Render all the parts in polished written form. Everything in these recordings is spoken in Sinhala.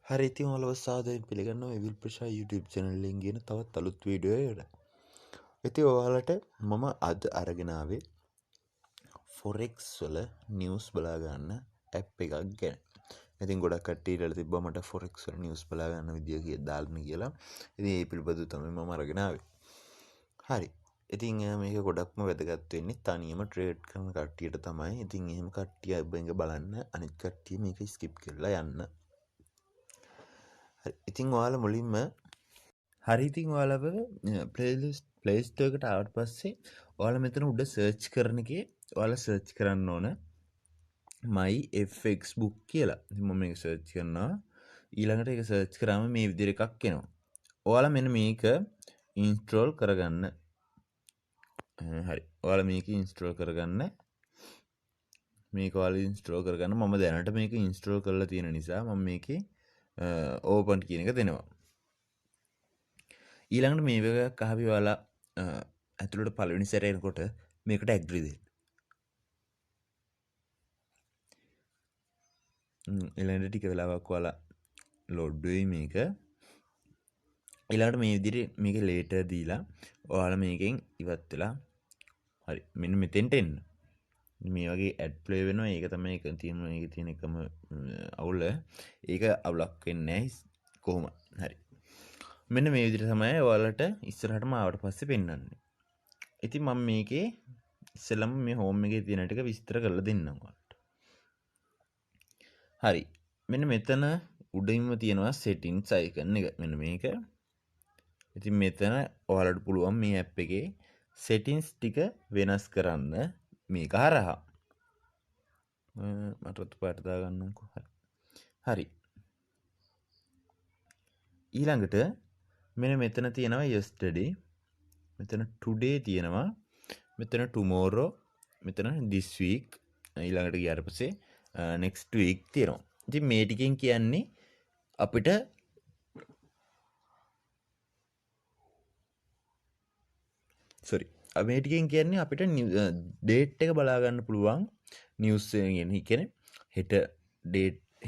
හරි ඉතින් ඔයාලව සාදරයෙන් පිළිගන්නවා එවිල් ප්‍රශා YouTube channel එකෙන් ගෙන තවත් අලුත් වීඩියෝ එකකට. ඉතින් ඔයාලට මම අද අරගෙන ආවේ FOREX වල නිවුස් බලා ගන්න ඇප් එකක් ගැන. ඉතින් ගොඩක් කට්ටිය ඉල්ලලා තිබ්බා මට FOREX වල නිවුස් බලා ගන්න විදිය දාන්න කියලා. ඉතින් ඒ පිළිබඳව තමයි මම අරගෙන ආවේ. හරි. ඉතින් මේක ගොඩක්ම වැදගත් වෙන්නේ තනියම ට්‍රේඩ් කරන කට්ටියට තමයි. ඉතින් එහෙම කට්ටිය මේක බලන්න අනිත් කට්ටිය මේක ස්කිප් කරලා යන්න. ඉතින් ඔයාලා මුලින්ම හරි ඉතින් ඔයාලව ප්ලේ ස්ටෝර් එකට ආවට පස්සේ ඔයාලා මෙතන උඩ සර්ච් කරන එකේ ඔයාලා සර්ච් කරන්න ඕන my FX book කියලා. ඉතින් මම මේක සර්ච් කරනවා. ඊළඟට ඒක සර්ච් කරාම මේ විදිහට එකක් එනවා. ඔයාලා මෙන්න මේක ඉන්ස්ටෝල් කරගන්න. හරි. ඔයාලා මේක ඉන්ස්ටෝල් කරගන්න. මේක ඔයාලා ඉන්ස්ටෝල් කරගන්න. මම දැනට මේක ඉන්ස්ටෝල් කරලා තියෙන නිසා මම මේකේ ඕපන් කියන එක දෙනවා. ඊළඟට මේ වගේ කහවි ඔයාලා ඇතුළට පළවෙනි සැරේ එනකොට මේකට ඇග්‍රී දෙන්න. ඊළඟට ටික වෙලාවක් ඔයාලා ලෝඩ් වෙයි මේක. ඊළඟට මේ විදිහට මේක ලේටර් දීලා ඔයාලා මේකෙන් ඉවත් වෙලා හරි මෙන්න මෙතෙන්ට එන්න. මේ වගේ ඇඩ් ප්ලේ වෙනවා. ඒක තමයි ඒක තියෙන එකම අවුල. ඒක අවුලක් වෙන්නේ නැහැ කොහොම. හරි. මෙන්න මේ විදිහට තමයි ඔයාලට ඉස්සරහටම ආවට පස්සේ පෙන්වන්නේ. ඉතින් මම මේකේ ඉස්සෙල්ලම මේ හෝම් එකේ තියෙන ටික විස්තර කරලා දෙන්නම් ඔයාලට. හරි. මෙන්න මෙතන උඩින්ම තියෙනවා settings icon එක. මෙන්න මේක. ඉතින් මෙතන ඔයාලට පුළුවන් මේ ඇප් එකේ settings ටික වෙනස් කරන්න මේක හරහා. මට රතු පාට දාගන්නම්කෝ. හරි. ඊළඟට මෙන්න මෙතන තියෙනවා yesterday, මෙතන today තියෙනවා, මෙතන tomorrow, මෙතන this week, ඊළඟට ගියාට පස්සේ next week තියෙනවා. ඉතින් මේ ටිකෙන් කියන්නේ අපිට මේ ටිකෙන් කියන්නේ අපිට date එක බලා ගන්න පුළුවන් news එකෙන්. ඒ කියන්නේ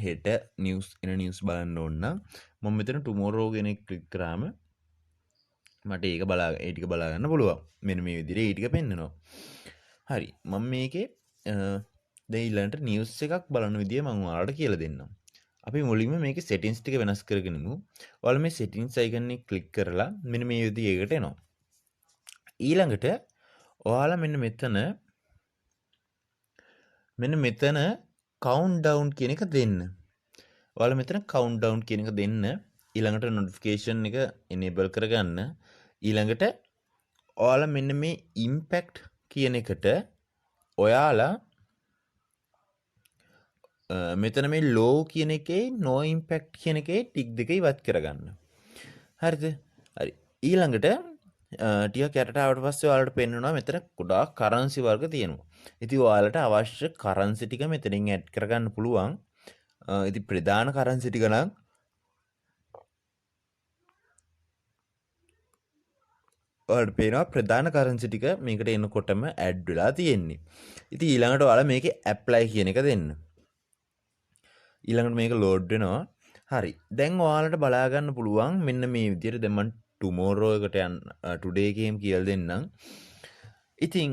හෙට news news බලන්න ඕන නම් මම මෙතන tomorrow කියන එක ක්ලික් කරාම මට ඒ ටික බලා ගන්න පුළුවන්. මෙන්න මේ විදිහට ඒ ටික පෙන්නනවා. හරි. මම මේකේ දැන් ඊළඟට නිවුස් එකක් බලන විදිය මම ඔයාලට කියලා දෙන්නම්. අපි මුලින්ම මේකේ settings ටික වෙනස් කරගෙනමු. ඔයාලා මේ settings icon එක ක්ලික් කරලා මෙන්න මේ විදිහකට එනවා. ඊළඟට ඔයාලා මෙන්න මෙතන countdown කියන එක දෙන්න. ඔයාලා මෙතන countdown කියන එක දෙන්න. ඊළඟට notification එක enable කරගන්න. ඊළඟට ඔයාලා මෙන්න මේ impact කියන එකට ඔයාලා මෙතන මේ low කියන එකේ no impact කියන එකේ ටික් දෙක ඉවත් කරගන්න. හරිද? හරි. ඊළඟට ටික කැරට ආවට පස්සේ ඔයාලට පෙන්වනවා මෙතන ගොඩාක් කරන්සි වර්ග තියෙනවා. ඉතින් ඔයාලට අවශ්‍ය කරන්සි ටික මෙතනින් ඇඩ් කරගන්න පුළුවන්. ඉතින් ප්‍රධාන කරන්සි ටික නම් ඔයාලට පේනවා ප්‍රධාන කරන්සි ටික මේකට එනකොටම ඇඩ් වෙලා තියෙන්නේ. ඉතින් ඊළඟට ඔයාලා මේකේ apply කියන එක දෙන්න. ඊළඟට මේක ලෝඩ් වෙනවා. හරි. දැන් ඔයාලට බලා ගන්න පුළුවන් මෙන්න මේ විදිහට. දැන් මම tomorrow එකට යන්න today එකේම කියලා දෙන්නම්. ඉතින්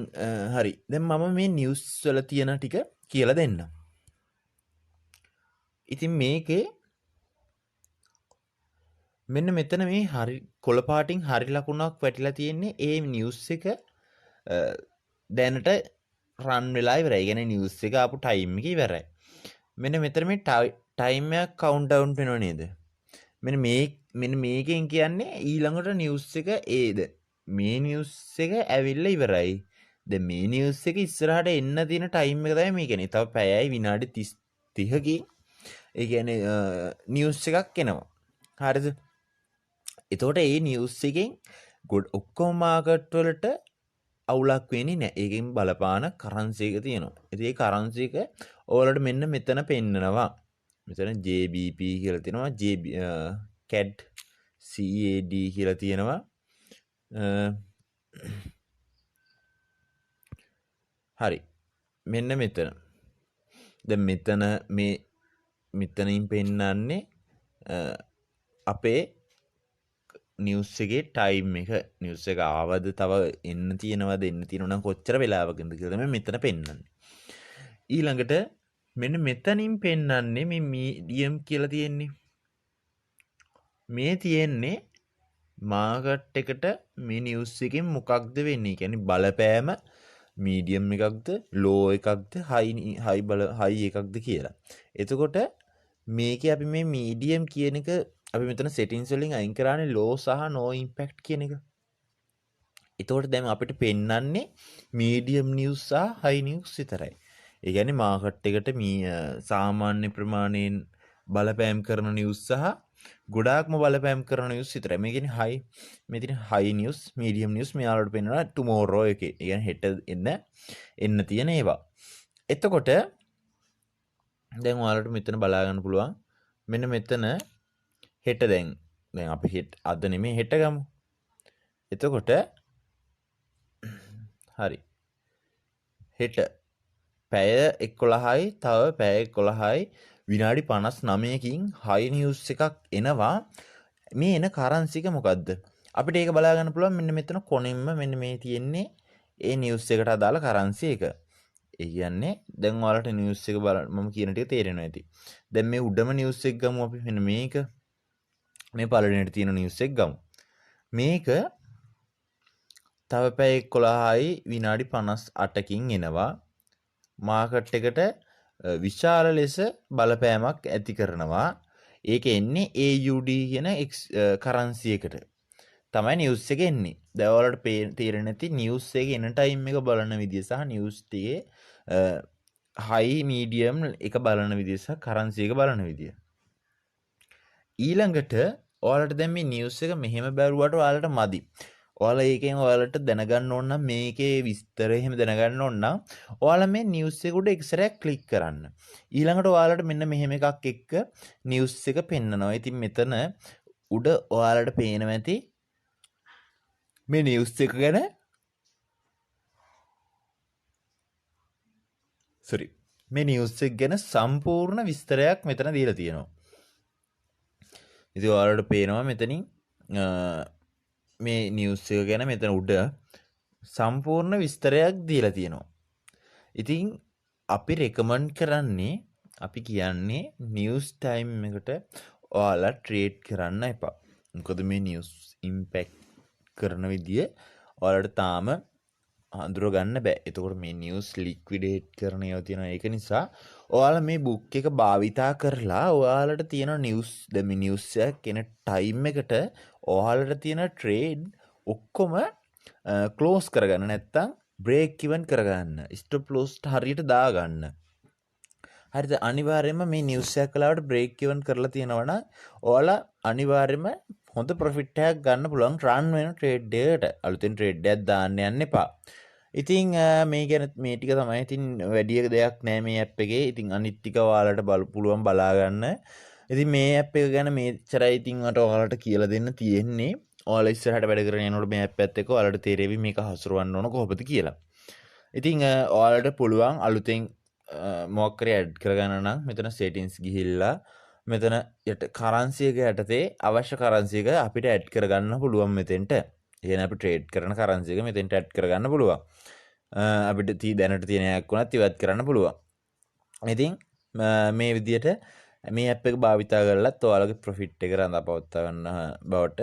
හරි. දැන් මම මේ news වල තියෙන ටික කියලා දෙන්නම්. ඉතින් මේකේ මෙන්න මෙතන මේ හරි කොළ පාටින් හරි ලකුණක් වැටිලා තියෙන්නේ ඒ නිවුස් එක දැනට රන් වෙලා ඉවරයි. ඒ කියන්නේ නිවුස් එක ආපු ටයිම් එක ඉවරයි. මෙන්න මෙතන මේ ටයිම් එක කවුන්ට් ඩවුන් වෙනව නේද? මෙන්න මේකෙන් කියන්නේ ඊළඟට නිවුස් එක ඒද මේ නිවුස් එක ඇවිල්ලා ඉවරයි. දැන් මේ නිවුස් එක ඉස්සරහට එන්න තියෙන ටයිම් එක තමයි මේ කියන්නේ. තව පැයයි විනාඩි 30කින් ඒ කියන්නේ නිවුස් එකක් එනවා. හරිද? එතකොට මේ නිවුස් එකෙන් ඔක්කොම මාකට් වලට අවුලක් වෙන්නේ නැහැ. ඒකෙන් බලපාන කරන්සි එක තියෙනවා. ඉතින් ඒ කරන්සි එක ඔයාලට මෙන්න මෙතන පෙන්නනවා. මෙතන JBP කියලා තියෙනවා. CAD කියලා තියෙනවා. හරි. මෙන්න මෙතන. දැන් මෙතනින් පෙන්නන්නේ අපේ නිවස් එකේ ටයිම් එක නිවස් එක ආවද තව එන්න තියෙනවද එන්න තියෙනවා නම් කොච්චර වෙලාවකින්ද කියලා තමයි මෙතන පෙන්වන්නේ. ඊළඟට මෙන්න මෙතනින් පෙන්වන්නේ මේ මීඩියම් කියලා තියෙන්නේ. මේ තියෙන්නේ මාකට් එකට මේ නිවස් එකෙන් මොකක්ද වෙන්නේ? කියන්නේ බලපෑම මීඩියම් එකක්ද ලෝ එකක්ද හයි එකක්ද කියලා. එතකොට මේකේ අපි මේ මීඩියම් කියන එක අපි මෙතන සෙටින්ස් වලින් අයින් කරානේ ලෝ සහ නෝ ඉම්පැක්ට් කියන එක. එතකොට දැන් අපිට පෙන්වන්නේ මීඩියම් නිවුස් සහ හයි නිවුස් විතරයි. ඒ කියන්නේ මාකට් එකට සාමාන්‍ය ප්‍රමාණයෙන් බලපෑම් කරන නිවුස් සහ ගොඩාක්ම බලපෑම් කරන නිවුස් විතරයි. මේ කියන්නේ හයි මෙතන හයි නිවුස්, මීඩියම් නිවුස් මෙයාලට පෙන්වනවා ටුමෝරෝ එකේ. ඒ කියන්නේ හෙට එන්න තියෙන ඒවා. එතකොට දැන් ඔයාලට මෙතන බලා ගන්න පුළුවන්. මෙන්න මෙතන හෙට දැන් අපි අද නෙමෙයි හෙට ගමු. එතකොට හරි. හෙට පැය 11යි තව පැය 11යි විනාඩි 59කින් හයි නිවුස් එකක් එනවා. මේ එන කරන්සි එක මොකද්ද? අපිට ඒක බලා ගන්න පුළුවන් මෙන්න මෙතන කොනින්ම මෙන්න මේ තියෙන්නේ ඒ නිවුස් එකට අදාළ කරන්සි එක. ඒ කියන්නේ දැන් ඔයාලට නිවුස් එක මම කියන ටික තේරෙනවා ඇති. දැන් මේ උඩම නිවුස් එක ගමු අපි. මෙන්න මේක මේ පළවෙනිට තියෙන නිවුස් එක ගමු. මේක තව පැය 11යි විනාඩි 58කින් එනවා. මාකට් එකට විශාල ලෙස බලපෑමක් ඇති කරනවා. ඒක එන්නේ AUD කියන කරන්සි එකට. තමයි නිවුස් එක එන්නේ. දැන් ඔයාලට තේරෙන්නේ නැති නිවුස් එක එන ටයිම් එක බලන විදිය සහ නිවුස් ටිකේ හයි මීඩියම් එක බලන විදිය සහ කරන්සි එක බලන විදිය. ඊළඟට ඔයාලට දැන් මේ නිවුස් එක මෙහෙම බැලුවට ඔයාලට මදි. ඔයාලා ඒකෙන් ඔයාලට දැනගන්න ඕන නම් මේකේ විස්තර එහෙම දැනගන්න ඕන නම් ඔයාලා මේ නිවුස් එක උඩ එක සැරයක් ක්ලික් කරන්න. ඊළඟට ඔයාලට මෙන්න මෙහෙම එකක් එක්ක නිවුස් එක පෙන්නනවා. ඉතින් මෙතන උඩ ඔයාලට පේනවා ඇති මේ නිවුස් එක ගැන මේ නිවුස් එක ගැන සම්පූර්ණ විස්තරයක් මෙතන දීලා තියෙනවා. ඉතින් ඔයාලට පේනවා මෙතනින් මේ නිවුස් එක ගැන මෙතන උඩ සම්පූර්ණ විස්තරයක් දීලා තියෙනවා. ඉතින් අපි රෙකමන්ඩ් කරන්නේ අපි කියන්නේ නිවුස් ටයිම් එකට ඔයාලා ට්‍රේඩ් කරන්න එපා. මොකද මේ නිවුස් ඉම්පැක්ට් කරන විදිය ඔයාලට තාම හඳුර ගන්න බෑ. එතකොට මේ නිවුස් ලික්විඩේට් කරන ඒවා තියෙනවා. ඒක නිසා ඔයාලා මේ බුක් එක භාවිතා කරලා ඔයාලට තියෙන නිවුස් දැන් මේ නිවුස් එක එන ටයිම් එකට ඔයාලට තියෙන ට්‍රේඩ් ඔක්කොම ක්ලෝස් කරගන්න නැත්නම් බ්‍රේක් ඉවන් කරගන්න. ස්ටොප් ලොස් හරියට දාගන්න. හරිද? අනිවාර්යයෙන්ම මේ නිවුස් එක කලාවට බ්‍රේක් ඉවන් කරලා තියෙනවා නම් ඔයාලා අනිවාර්යයෙන්ම හොඳ ප්‍රොෆිට් එකක් ගන්න පුළුවන් රන් වෙන ට්‍රේඩ් එකට. අලුතෙන් ට්‍රේඩ් එකක් දාන්න යන්න එපා. ඉතින් මේ ගැන මේ ටික තමයි. ඉතින් වැඩි දෙයක් නෑ මේ ඇප් එකේ. ඉතින් අනිත් ටික ඔයාලට පුළුවන් බලා ගන්න. ඉතින් මේ ඇප් එක ගැන මේච්චරයි ඉතින් මට ඔයාලට කියලා දෙන්න තියෙන්නේ. ඔයාලා ඉස්සරහට වැඩ කරගෙන යනකොට මේ ඇප් එකත් එක්ක ඔයාලට තේරෙවි මේක හසුරවන්න ඕන කොහොමද කියලා. ඉතින් ඔයාලට පුළුවන් අලුතෙන් මොකක් හරි ඇඩ් කරගන්න නම් මෙතන settings ගිහිල්ලා මෙතන කරන්සි එක යටතේ අවශ්‍ය කරන්සි එක අපිට ඇඩ් කරගන්න පුළුවන් මෙතෙන්ට. එහෙනම් අපි ට්‍රේඩ් කරන කරන්සි එක මෙතෙන්ට ඇඩ් කරගන්න පුළුවන්. අපිට දැනට තියෙන එකක් වුණත් ඉවත් කරන්න පුළුවන්. ඉතින් මේ විදිහට මේ ඇප් එක භාවිතා කරලත් ඔයාලගේ ප්‍රොෆිට් එක රඳාපවත්වා ගන්න බවට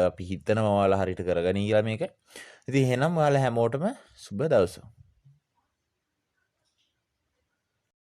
අපි හිතනවා ඔයාලා හරියට කරගනී කියලා මේක. ඉතින් එහෙනම් ඔයාලා හැමෝටම සුබ දවසක්.